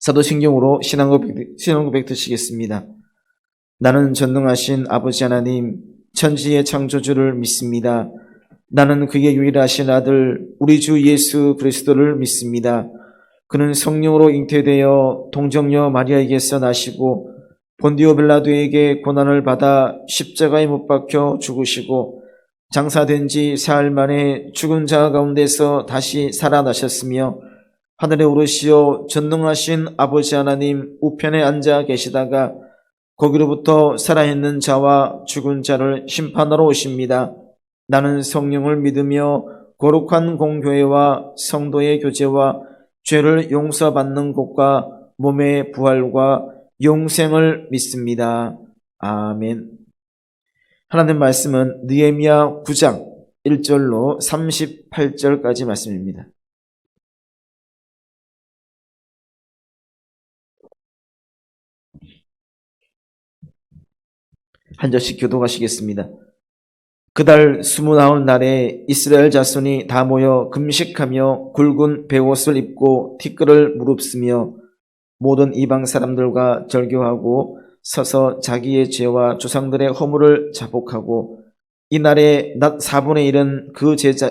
사도신경으로 신앙고백 드시겠습니다. 나는 전능하신 아버지 하나님, 천지의 창조주를 믿습니다. 나는 그의 유일하신 아들 우리 주 예수 그리스도를 믿습니다. 그는 성령으로 잉태되어 동정녀 마리아에게서 나시고 본디오 빌라도에게 고난을 받아 십자가에 못 박혀 죽으시고 장사된 지 사흘 만에 죽은 자 가운데서 다시 살아나셨으며 하늘에 오르시어 전능하신 아버지 하나님 우편에 앉아 계시다가 거기로부터 살아있는 자와 죽은 자를 심판하러 오십니다. 나는 성령을 믿으며 거룩한 공교회와 성도의 교제와 죄를 용서받는 것과 몸의 부활과 영생을 믿습니다. 아멘. 하나님 말씀은 느헤미야 9장 1절로 38절까지 말씀입니다. 한 절씩 교독하시겠습니다. 그달 29날에 이스라엘 자손이 다 모여 금식하며 굵은 베옷을 입고 티끌을 무릅쓰며 모든 이방 사람들과 절교하고 서서 자기의 죄와 조상들의 허물을 자복하고 이날에 낮 4분의 1은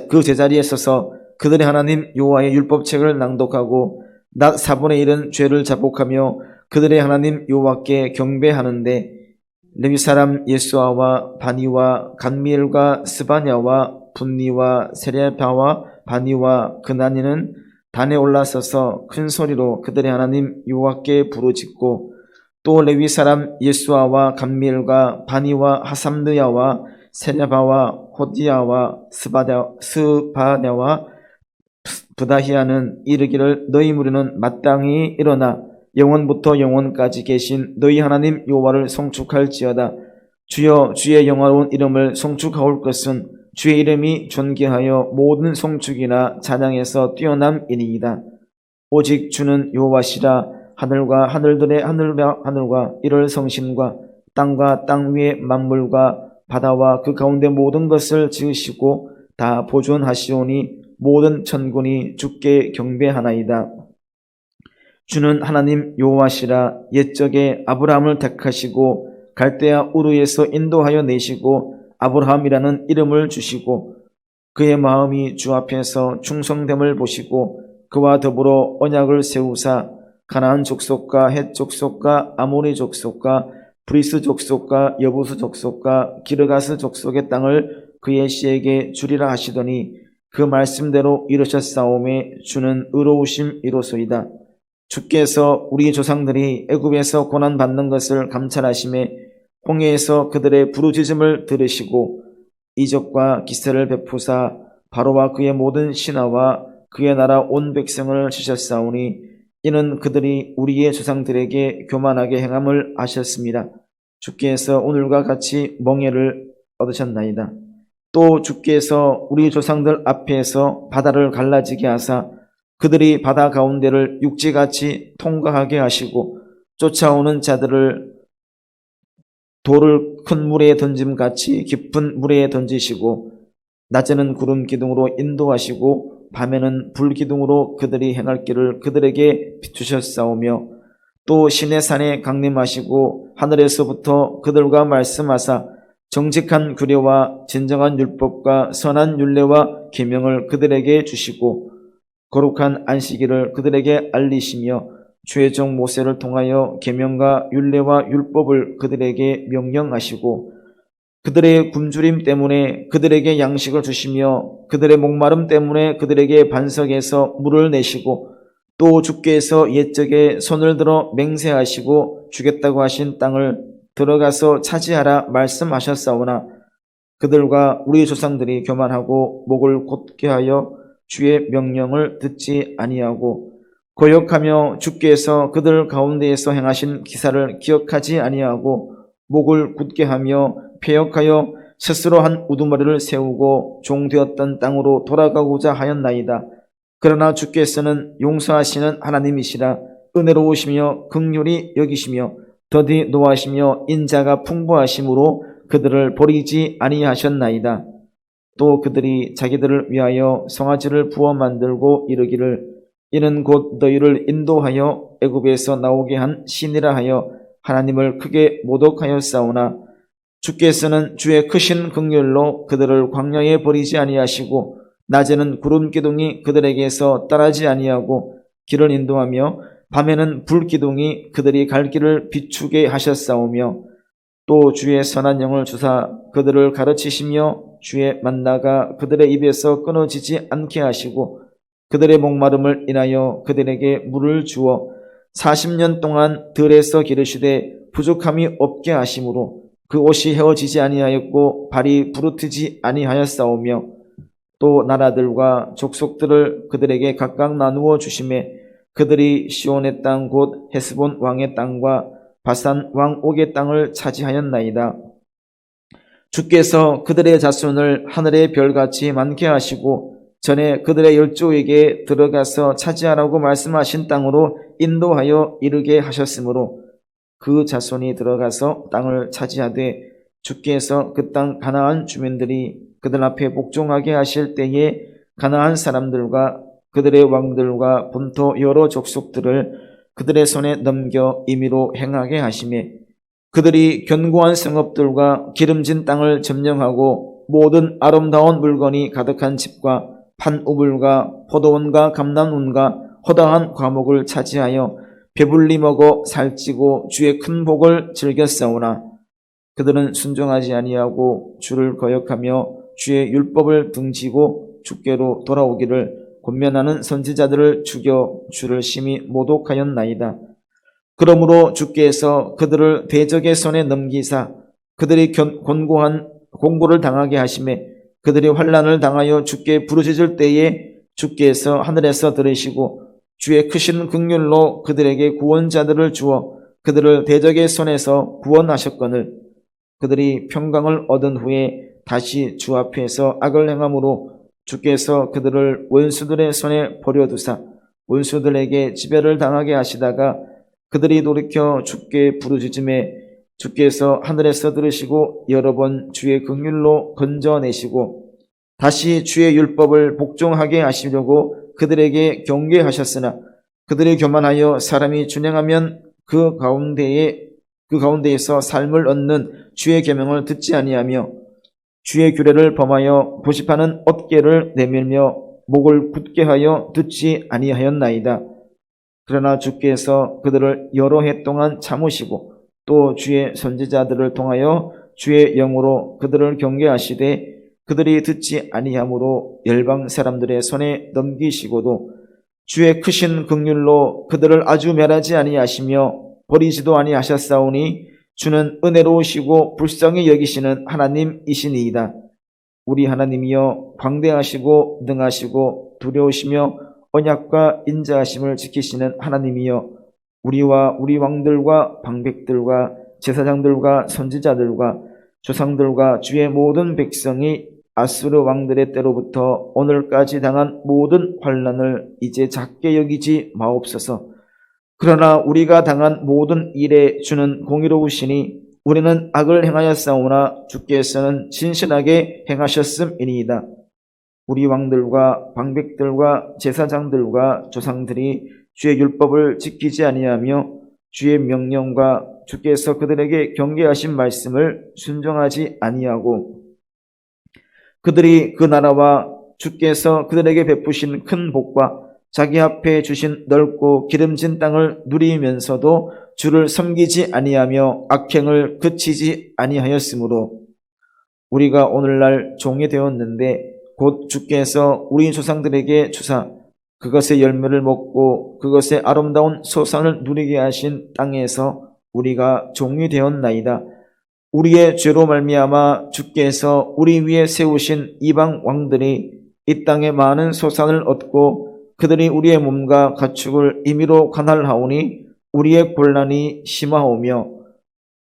그 제자리에 서서 그들의 하나님 여호와의 율법책을 낭독하고 낮 4분의 1은 죄를 자복하며 그들의 하나님 여호와께 경배하는데 레위 사람 예수아와 바니와 간미엘과 스바냐와 분니와 세레바와 바니와 그나니는 단에 올라서서 큰 소리로 그들의 하나님 여호와께 부르짖고 또 레위 사람 예수아와 간미엘과 바니와 하삼드야와 세레바와 호디야와 스바냐와 부다히야는 이르기를 너희 무리는 마땅히 일어나 영원부터 영원까지 계신 너희 하나님 여호와를 송축할지어다. 주여 주의 영화로운 이름을 송축하올 것은 주의 이름이 존귀하여 모든 송축이나 찬양에서 뛰어남이니이다. 오직 주는 여호와시라. 하늘과 하늘들의 하늘과 이럴 성신과 땅과 땅 위의 만물과 바다와 그 가운데 모든 것을 지으시고 다 보존하시오니 모든 천군이 주께 경배하나이다. 주는 하나님 여호와시라. 옛적에 아브라함을 택하시고 갈대아 우르에서 인도하여 내시고 아브라함이라는 이름을 주시고 그의 마음이 주 앞에서 충성됨을 보시고 그와 더불어 언약을 세우사 가나안 족속과 헷 족속과 아모리 족속과 브리스 족속과 여부스 족속과 기르가스 족속의 땅을 그의 씨에게 주리라 하시더니 그 말씀대로 이루셨사오매 주는 의로우심이로소이다. 주께서 우리 조상들이 애굽에서 고난받는 것을 감찰하심에 홍해에서 그들의 부르짖음을 들으시고 이적과 기사를 베푸사 바로와 그의 모든 신하와 그의 나라 온 백성을 치셨사오니 이는 그들이 우리의 조상들에게 교만하게 행함을 아셨습니다. 주께서 오늘과 같이 멍에를 얻으셨나이다. 또 주께서 우리 조상들 앞에서 바다를 갈라지게 하사 그들이 바다 가운데를 육지같이 통과하게 하시고 쫓아오는 자들을 돌을 큰 물에 던짐같이 깊은 물에 던지시고 낮에는 구름 기둥으로 인도하시고 밤에는 불 기둥으로 그들이 행할 길을 그들에게 비추셨사오며 또 시내산에 강림하시고 하늘에서부터 그들과 말씀하사 정직한 규례와 진정한 율법과 선한 율례와 계명을 그들에게 주시고 거룩한 안식일을 그들에게 알리시며 주의 종 모세를 통하여 계명과 율례와 율법을 그들에게 명령하시고 그들의 굶주림 때문에 그들에게 양식을 주시며 그들의 목마름 때문에 그들에게 반석에서 물을 내시고 또 주께서 옛적에 손을 들어 맹세하시고 주겠다고 하신 땅을 들어가서 차지하라 말씀하셨사오나 그들과 우리 조상들이 교만하고 목을 곧게 하여 주의 명령을 듣지 아니하고 거역하며 주께서 그들 가운데에서 행하신 기사를 기억하지 아니하고 목을 굳게 하며 패역하여 스스로 한 우두머리를 세우고 종되었던 땅으로 돌아가고자 하였나이다. 그러나 주께서는 용서하시는 하나님이시라. 은혜로우시며 긍휼히 여기시며 더디 노하시며 인자가 풍부하심으로 그들을 버리지 아니하셨나이다. 또 그들이 자기들을 위하여 송아지를 부어 만들고 이르기를 이는 곧 너희를 인도하여 애굽에서 나오게 한 신이라 하여 하나님을 크게 모독하였사오나 주께서는 주의 크신 긍휼로 그들을 광야에 버리지 아니하시고 낮에는 구름 기둥이 그들에게서 떠나지 아니하고 길을 인도하며 밤에는 불 기둥이 그들이 갈 길을 비추게 하셨사오며 또 주의 선한 영을 주사 그들을 가르치시며 주의 만나가 그들의 입에서 끊어지지 않게 하시고 그들의 목마름을 인하여 그들에게 물을 주어 40년 동안 들에서 기르시되 부족함이 없게 하심으로 그 옷이 헤어지지 아니하였고 발이 부르트지 아니하였사오며 또 나라들과 족속들을 그들에게 각각 나누어 주심에 그들이 시온의 땅 곧 헤스본 왕의 땅과 바산 왕 옥의 땅을 차지하였나이다. 주께서 그들의 자손을 하늘의 별같이 많게 하시고 전에 그들의 열조에게 들어가서 차지하라고 말씀하신 땅으로 인도하여 이르게 하셨으므로 그 자손이 들어가서 땅을 차지하되 주께서 그 땅 가나안 주민들이 그들 앞에 복종하게 하실 때에 가나안 사람들과 그들의 왕들과 본토 여러 족속들을 그들의 손에 넘겨 임의로 행하게 하시매 그들이 견고한 성읍들과 기름진 땅을 점령하고 모든 아름다운 물건이 가득한 집과 판우물과 포도원과 감람원과 허다한 과목을 차지하여 배불리 먹어 살찌고 주의 큰 복을 즐겼사오나 그들은 순종하지 아니하고 주를 거역하며 주의 율법을 등지고 주께로 돌아오기를 권면하는 선지자들을 죽여 주를 심히 모독하였나이다. 그러므로 주께서 그들을 대적의 손에 넘기사 그들이 곤고한 공고를 당하게 하시매 그들이 환난을 당하여 주께 부르짖을 때에 주께서 하늘에서 들으시고 주의 크신 긍휼로 그들에게 구원자들을 주어 그들을 대적의 손에서 구원하셨거늘 그들이 평강을 얻은 후에 다시 주 앞에서 악을 행함으로 주께서 그들을 원수들의 손에 버려두사 원수들에게 지배를 당하게 하시다가 그들이 돌이켜 주께 부르짖음에 주께서 하늘에서 들으시고 여러 번 주의 긍휼로 건져내시고 다시 주의 율법을 복종하게 하시려고 그들에게 경계하셨으나 그들이 교만하여 사람이 준행하면 그 가운데에서 삶을 얻는 주의 계명을 듣지 아니하며 주의 규례를 범하여 고집하는 어깨를 내밀며 목을 굳게 하여 듣지 아니하였나이다. 그러나 주께서 그들을 여러 해 동안 참으시고 또 주의 선지자들을 통하여 주의 영으로 그들을 경계하시되 그들이 듣지 아니하므로 열방 사람들의 손에 넘기시고도 주의 크신 긍휼로 그들을 아주 멸하지 아니하시며 버리지도 아니하셨사오니 주는 은혜로우시고 불쌍히 여기시는 하나님이시니이다. 우리 하나님이여 광대하시고 능하시고 두려우시며 언약과 인자하심을 지키시는 하나님이여 우리와 우리 왕들과 방백들과 제사장들과 선지자들과 조상들과 주의 모든 백성이 아수르 왕들의 때로부터 오늘까지 당한 모든 환난을 이제 작게 여기지 마옵소서. 그러나 우리가 당한 모든 일에 주는 공의로우시니 우리는 악을 행하였사오나 주께서는 진실하게 행하셨음이니이다. 우리 왕들과 방백들과 제사장들과 조상들이 주의 율법을 지키지 아니하며 주의 명령과 주께서 그들에게 경계하신 말씀을 순종하지 아니하고 그들이 그 나라와 주께서 그들에게 베푸신 큰 복과 자기 앞에 주신 넓고 기름진 땅을 누리면서도 주를 섬기지 아니하며 악행을 그치지 아니하였으므로 우리가 오늘날 종이 되었는데 곧 주께서 우리 조상들에게 주사 그것의 열매를 먹고 그것의 아름다운 소산을 누리게 하신 땅에서 우리가 종이 되었나이다. 우리의 죄로 말미암아 주께서 우리 위에 세우신 이방 왕들이 이 땅에 많은 소산을 얻고 그들이 우리의 몸과 가축을 임의로 관할하오니 우리의 곤란이 심하오며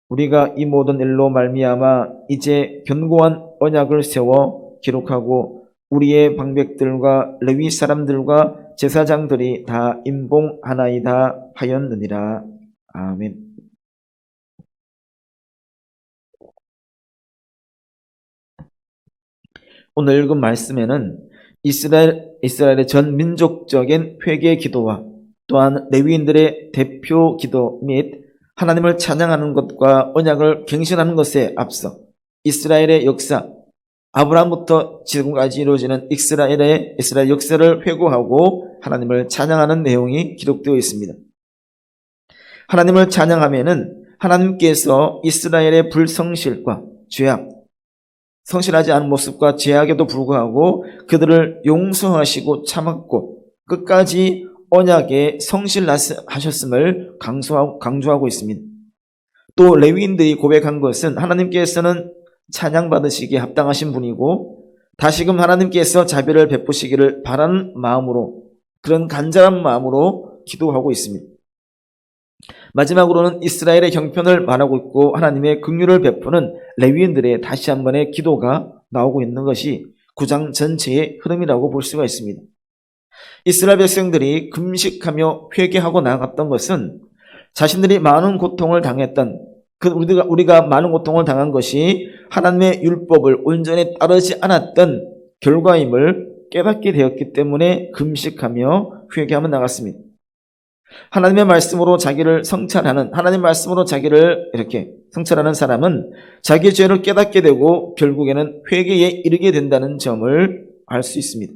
우리가 이 모든 일로 말미암아 이제 견고한 언약을 세워 기록하고 우리의 방백들과 레위 사람들과 제사장들이 다 임봉하나이다 하였느니라. 아멘. 오늘 읽은 말씀에는 이스라엘 이스라엘의 전 민족적인 회개 기도와 또한 레위인들의 대표 기도 및 하나님을 찬양하는 것과 언약을 갱신하는 것에 앞서 이스라엘의 역사, 아브라함부터 지금까지 이루어지는 이스라엘 역사를 회고하고 하나님을 찬양하는 내용이 기록되어 있습니다. 하나님을 찬양하면은 하나님께서 이스라엘의 불성실과 죄악, 성실하지 않은 모습과 죄악에도 불구하고 그들을 용서하시고 참았고 끝까지 언약에 성실하셨음을 강조하고 있습니다. 또 레위인들이 고백한 것은 하나님께서는 찬양받으시기에 합당하신 분이고 다시금 하나님께서 자비를 베푸시기를 바라는 마음으로, 그런 간절한 마음으로 기도하고 있습니다. 마지막으로는 이스라엘의 형편을 말하고 있고 하나님의 긍휼을 베푸는 레위인들의 다시 한번의 기도가 나오고 있는 것이 9장 전체의 흐름이라고 볼 수가 있습니다. 이스라엘 백성들이 금식하며 회개하고 나아갔던 것은 자신들이 많은 고통을 당했던, 우리가 많은 고통을 당한 것이 하나님의 율법을 온전히 따르지 않았던 결과임을 깨닫게 되었기 때문에 금식하며 회개하며 나갔습니다. 하나님의 말씀으로 자기를 성찰하는, 하나님의 말씀으로 자기를 이렇게 성찰하는 사람은 자기 죄를 깨닫게 되고 결국에는 회개에 이르게 된다는 점을 알 수 있습니다.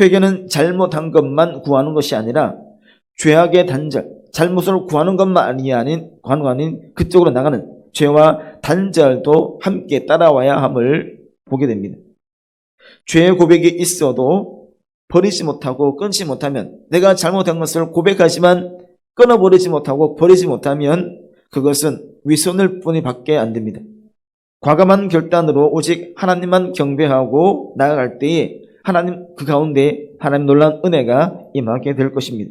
회개는 잘못한 것만 구하는 것이 아니라 죄악의 단절, 잘못을 구하는 것만이 아닌 그쪽으로 나가는 죄와 단절도 함께 따라와야 함을 보게 됩니다. 죄의 고백이 있어도 버리지 못하고 끊지 못하면, 내가 잘못한 것을 고백하지만 끊어버리지 못하고 버리지 못하면 그것은 위선일 뿐이 밖에 안 됩니다. 과감한 결단으로 오직 하나님만 경배하고 나아갈 때에 그 가운데 하나님 놀라운 은혜가 임하게 될 것입니다.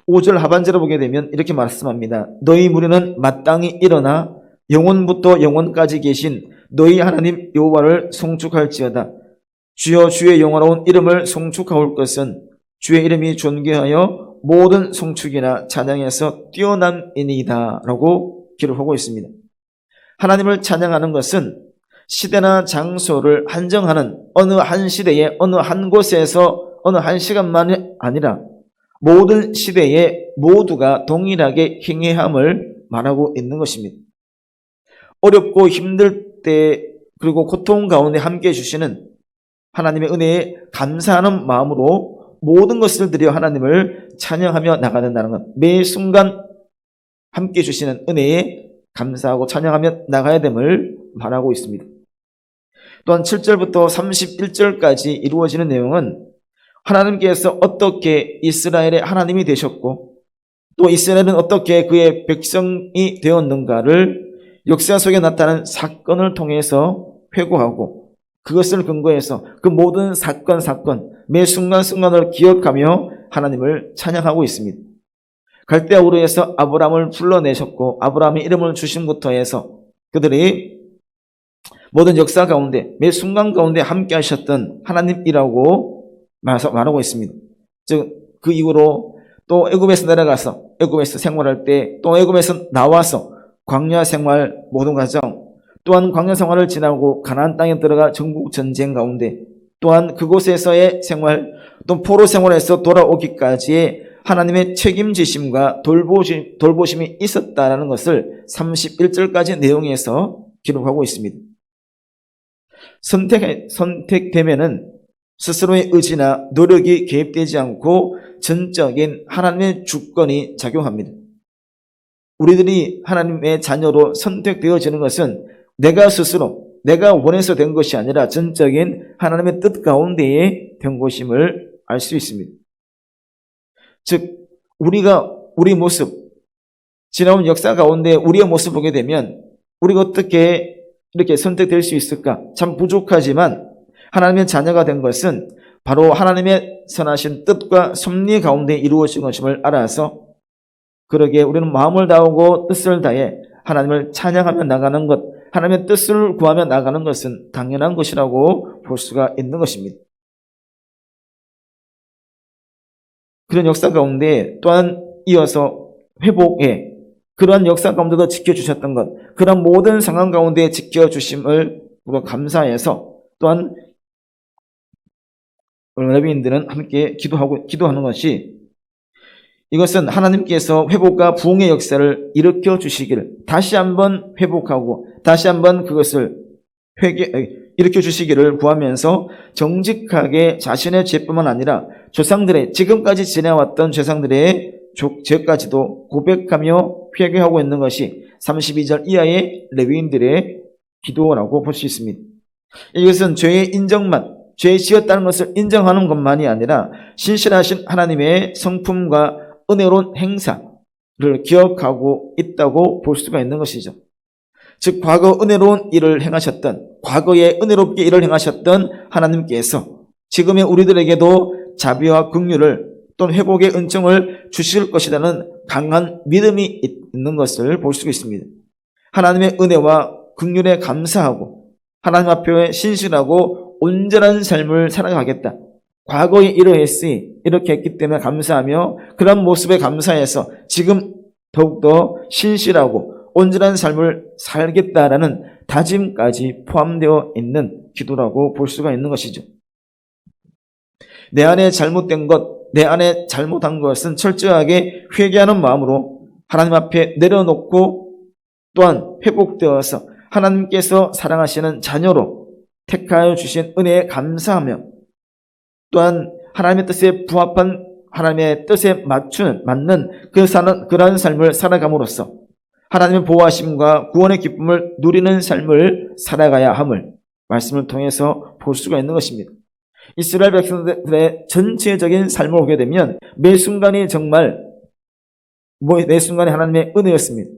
5절 하반절을 보게 되면 이렇게 말씀합니다. 너희 무리는 마땅히 일어나 영원부터 영원까지 계신 너희 하나님 여호와를 송축할지어다. 주여 주의 영화로운 이름을 송축하올 것은 주의 이름이 존귀하여 모든 송축이나 찬양에서 뛰어남이니이다 라고 기록하고 있습니다. 하나님을 찬양하는 것은 시대나 장소를 한정하는 어느 한 시대에 어느 한 곳에서 어느 한 시간만이 아니라 모든 시대에 모두가 동일하게 행해함을 말하고 있는 것입니다. 어렵고 힘들 때 그리고 고통 가운데 함께 해주시는 하나님의 은혜에 감사하는 마음으로 모든 것을 드려 하나님을 찬양하며 나가는다는 것, 매 순간 함께 해주시는 은혜에 감사하고 찬양하며 나가야 됨을 말하고 있습니다. 또한 7절부터 31절까지 이루어지는 내용은 하나님께서 어떻게 이스라엘의 하나님이 되셨고 또 이스라엘은 어떻게 그의 백성이 되었는가를 역사 속에 나타난 사건을 통해서 회고하고 그것을 근거해서 그 모든 사건 매 순간순간을 기억하며 하나님을 찬양하고 있습니다. 갈대아 우르에서 아브라함을 불러내셨고 아브라함의 이름을 주심부터 해서 그들이 모든 역사 가운데 매 순간 가운데 함께 하셨던 하나님이라고 말하고 있습니다. 즉 그 이후로 또 애굽에서 내려가서 애굽에서 생활할 때 또 애굽에서 나와서 광야 생활 모든 과정, 또한 광야 생활을 지나고 가나안 땅에 들어가 전국 전쟁 가운데 또한 그곳에서의 생활, 또 포로 생활에서 돌아오기까지의 하나님의 책임지심과 돌보심이 있었다라는 것을 31절까지 내용에서 기록하고 있습니다. 선택되면은 스스로의 의지나 노력이 개입되지 않고 전적인 하나님의 주권이 작용합니다. 우리들이 하나님의 자녀로 선택되어지는 것은 내가 원해서 된 것이 아니라 전적인 하나님의 뜻 가운데에 된 것임을 알 수 있습니다. 즉 우리 모습, 지나온 역사 가운데 우리의 모습을 보게 되면 우리가 어떻게 이렇게 선택될 수 있을까? 참 부족하지만 하나님의 자녀가 된 것은 바로 하나님의 선하신 뜻과 섭리 가운데 이루어진 것임을 알아서 그러기에 우리는 마음을 다하고 뜻을 다해 하나님을 찬양하며 나가는 것, 하나님의 뜻을 구하며 나가는 것은 당연한 것이라고 볼 수가 있는 것입니다. 그런 역사 가운데 또한 이어서 회복에 그러한 역사 가운데도 지켜주셨던 것, 그런 모든 상황 가운데 지켜주심을 우리가 감사해서 또한 레위인들은 함께 기도하는 것이, 이것은 하나님께서 회복과 부흥의 역사를 일으켜 주시기를, 다시 한번 회복하고 다시 한번 그것을 일으켜 주시기를 구하면서 정직하게 자신의 죄뿐만 아니라 조상들의, 지금까지 지내왔던 조상들의 죄까지도 고백하며 회개하고 있는 것이 32절 이하의 레위인들의 기도라고 볼 수 있습니다. 이것은 죄의 인정만, 죄에 지었다는 것을 인정하는 것만이 아니라 신실하신 하나님의 성품과 은혜로운 행사를 기억하고 있다고 볼 수가 있는 것이죠. 즉, 과거 은혜로운 일을 행하셨던, 과거에 은혜롭게 일을 행하셨던 하나님께서 지금의 우리들에게도 자비와 긍휼을 또는 회복의 은총을 주실 것이라는 강한 믿음이 있는 것을 볼 수가 있습니다. 하나님의 은혜와 긍휼에 감사하고 하나님 앞에 신실하고 온전한 삶을 살아가겠다. 과거에 이렇게 했기 때문에 감사하며 그런 모습에 감사해서 지금 더욱더 신실하고 온전한 삶을 살겠다라는 다짐까지 포함되어 있는 기도라고 볼 수가 있는 것이죠. 내 안에 잘못된 것, 내 안에 잘못한 것은 철저하게 회개하는 마음으로 하나님 앞에 내려놓고 또한 회복되어서 하나님께서 사랑하시는 자녀로 택하여 주신 은혜에 감사하며 또한 하나님의 뜻에 부합한, 하나님의 뜻에 맞는 그런 삶을 살아감으로써 하나님의 보호하심과 구원의 기쁨을 누리는 삶을 살아가야 함을 말씀을 통해서 볼 수가 있는 것입니다. 이스라엘 백성들의 전체적인 삶을 보게 되면 매 순간이 정말 매 순간이 하나님의 은혜였습니다.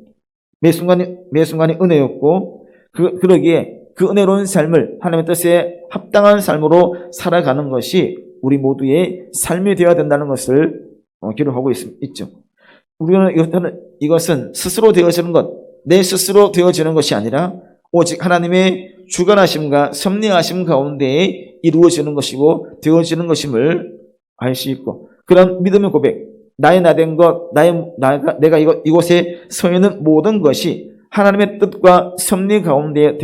매 순간이 은혜였고 그러기에 그 은혜로운 삶을 하나님의 뜻에 합당한 삶으로 살아가는 것이 우리 모두의 삶이 되어야 된다는 것을 기록하고 있죠. 우리는 이것은 스스로 되어지는 것, 내 스스로 되어지는 것이 아니라 오직 하나님의 주관하심과 섭리하심 가운데에 이루어지는 것이고 되어지는 것임을 알 수 있고, 그런 믿음의 고백, 나의 나된 것, 내가 이곳에 서 있는 모든 것이 하나님의 뜻과 섭리 가운데에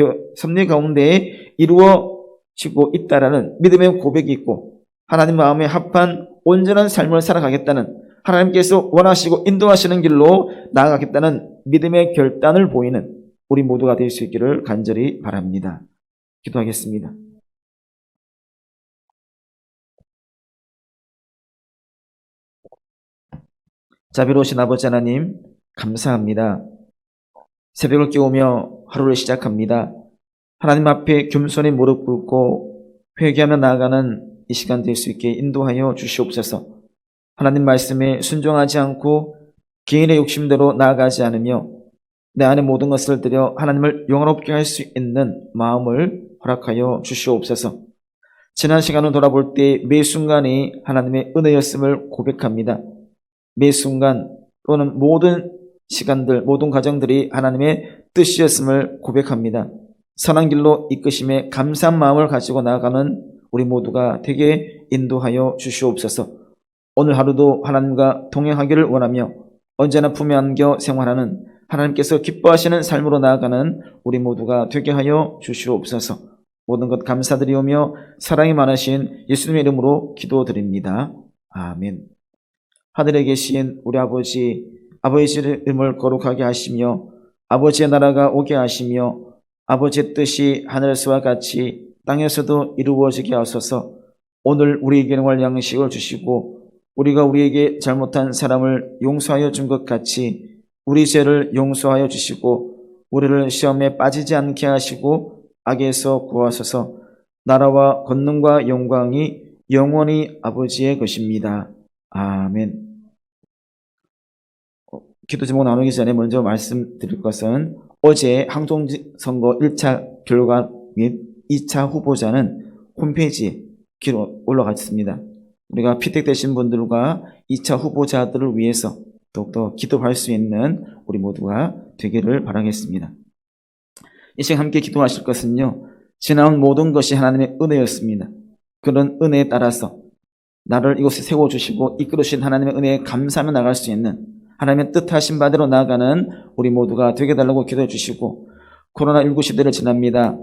이루어지고 있다라는 믿음의 고백이 있고, 하나님 마음에 합한 온전한 삶을 살아가겠다는, 하나님께서 원하시고 인도하시는 길로 나아가겠다는 믿음의 결단을 보이는 우리 모두가 될 수 있기를 간절히 바랍니다. 기도하겠습니다. 자비로우신 아버지 하나님, 감사합니다. 새벽을 깨우며 하루를 시작합니다. 하나님 앞에 겸손히 무릎 꿇고 회개하며 나아가는 이 시간 될 수 있게 인도하여 주시옵소서. 하나님 말씀에 순종하지 않고 개인의 욕심대로 나아가지 않으며 내 안에 모든 것을 들여 하나님을 영화롭게 할 수 있는 마음을 허락하여 주시옵소서. 지난 시간을 돌아볼 때 매 순간이 하나님의 은혜였음을 고백합니다. 매 순간 또는 모든 시간들, 모든 과정들이 하나님의 뜻이었음을 고백합니다. 선한 길로 이끄심에 감사한 마음을 가지고 나아가는 우리 모두가 되게 인도하여 주시옵소서. 오늘 하루도 하나님과 동행하기를 원하며 언제나 품에 안겨 생활하는 하나님께서 기뻐하시는 삶으로 나아가는 우리 모두가 되게 하여 주시옵소서. 모든 것 감사드리오며 사랑이 많으신 예수님의 이름으로 기도드립니다. 아멘. 하늘에 계신 우리 아버지의 이름을 거룩하게 하시며 아버지의 나라가 오게 하시며 아버지의 뜻이 하늘에서와 같이 땅에서도 이루어지게 하소서. 오늘 우리에게 일용할 양식을 주시고 우리가 우리에게 잘못한 사람을 용서하여 준 것 같이 우리 죄를 용서하여 주시고 우리를 시험에 빠지지 않게 하시고 악에서 구하소서. 나라와 권능과 영광이 영원히 아버지의 것입니다. 아멘. 기도 제목 나누기 전에 먼저 말씀드릴 것은 어제 항공선거 1차 결과 및 2차 후보자는 홈페이지에 올라가 있습니다. 우리가 피택되신 분들과 2차 후보자들을 위해서 더욱더 기도할 수 있는 우리 모두가 되기를 바라겠습니다. 이 시간 함께 기도하실 것은요, 지나온 모든 것이 하나님의 은혜였습니다. 그런 은혜에 따라서 나를 이곳에 세워주시고 이끌으신 하나님의 은혜에 감사하며 나갈 수 있는 하나님의 뜻하신 바대로 나아가는 우리 모두가 되게 달라고 기도해 주시고, 코로나19 시대를 지납니다.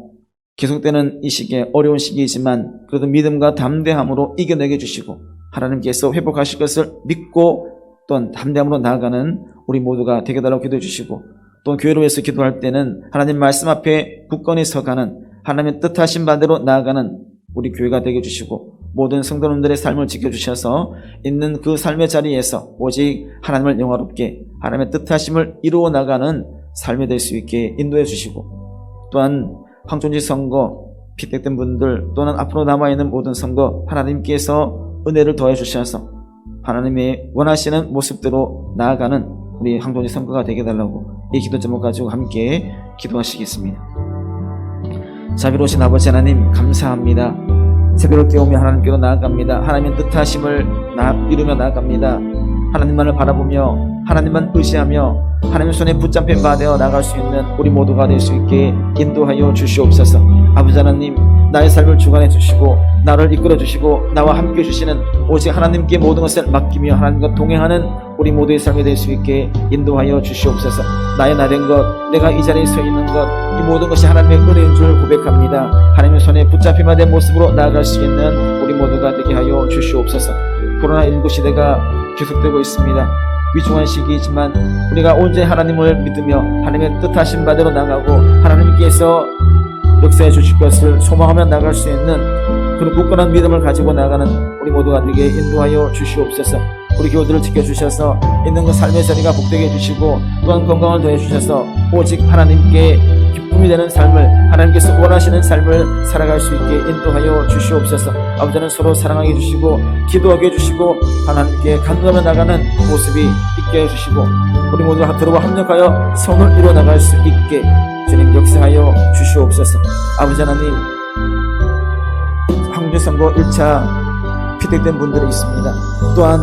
계속되는 이 시기에 어려운 시기이지만 그래도 믿음과 담대함으로 이겨내게 주시고 하나님께서 회복하실 것을 믿고 또한 담대함으로 나아가는 우리 모두가 되게 달라고 기도해 주시고, 또 교회를 위해서 기도할 때는 하나님 말씀 앞에 굳건히 서가는 하나님의 뜻하신 바대로 나아가는 우리 교회가 되게 주시고, 모든 성도님들의 삶을 지켜주셔서 있는 그 삶의 자리에서 오직 하나님을 영화롭게 하나님의 뜻하심을 이루어 나가는 삶이 될 수 있게 인도해 주시고, 또한 황천지 선거 피택된 분들 또는 앞으로 남아있는 모든 선거 하나님께서 은혜를 더해 주셔서 하나님의 원하시는 모습대로 나아가는 우리 황천지 선거가 되게 달라고 이 기도 제목 가지고 함께 기도하시겠습니다. 자비로우신 아버지 하나님 감사합니다. 새벽을 깨우며 하나님께로 나아갑니다. 하나님의 뜻하심을 이루며 나아갑니다. 하나님만을 바라보며 하나님만 의지하며 하나님의 손에 붙잡힌 바 되어 나갈 수 있는 우리 모두가 될 수 있게 인도하여 주시옵소서. 아버지 하나님, 나의 삶을 주관해 주시고 나를 이끌어 주시고 나와 함께 주시는 오직 하나님께 모든 것을 맡기며 하나님과 동행하는 우리 모두의 삶이 될 수 있게 인도하여 주시옵소서. 나의 나된 것, 내가 이 자리에 서 있는 것, 이 모든 것이 하나님의 은혜인 줄 고백합니다. 하나님의 손에 붙잡힘 된 모습으로 나아갈 수 있는 우리 모두가 되게 하여 주시옵소서. 코로나19 시대가 계속되고 있습니다. 위중한 시기이지만 우리가 온전히 하나님을 믿으며 하나님의 뜻하신 바대로 나가고 하나님께서 역사해 주실 것을 소망하며 나갈 수 있는 그런 굳건한 믿음을 가지고 나가는 우리 모두가 되게 인도하여 주시옵소서. 우리 교우들을 지켜주셔서 있는 그 삶의 자리가 복되게 해주시고 또한 건강을 더해 주셔서 오직 하나님께 기쁨이 되는 삶을, 하나님께서 원하시는 삶을 살아갈 수 있게 인도하여 주시옵소서. 아버지는 서로 사랑하게 해주시고 기도하게 해주시고 하나님께 간구하며 나가는 모습이 있게 해주시고 우리 모두가 들어와 합력하여 성을 이루어 나갈 수 있게 주님 역사하여 주시옵소서. 아버지 하나님, 황준선거 1차 피택된 분들이 있습니다. 또한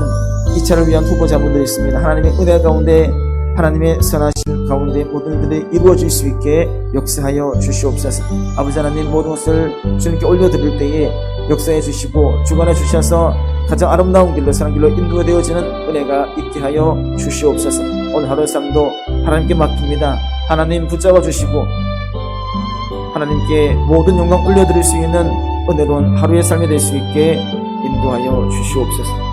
2차를 위한 후보자분들이 있습니다. 하나님의 은혜 가운데 하나님의 선하신 가운데 모든 일들이 이루어질 수 있게 역사하여 주시옵소서. 아버지 하나님, 모든 것을 주님께 올려드릴 때에 역사해 주시고 주관해 주셔서 가장 아름다운 길로 선한 길로 인도되어지는 은혜가 있게 하여 주시옵소서. 오늘 하루의 삶도 하나님께 맡깁니다. 하나님 붙잡아 주시고 하나님께 모든 영광 올려드릴 수 있는 은혜로운 하루의 삶이 될 수 있게 인도하여 주시옵소서.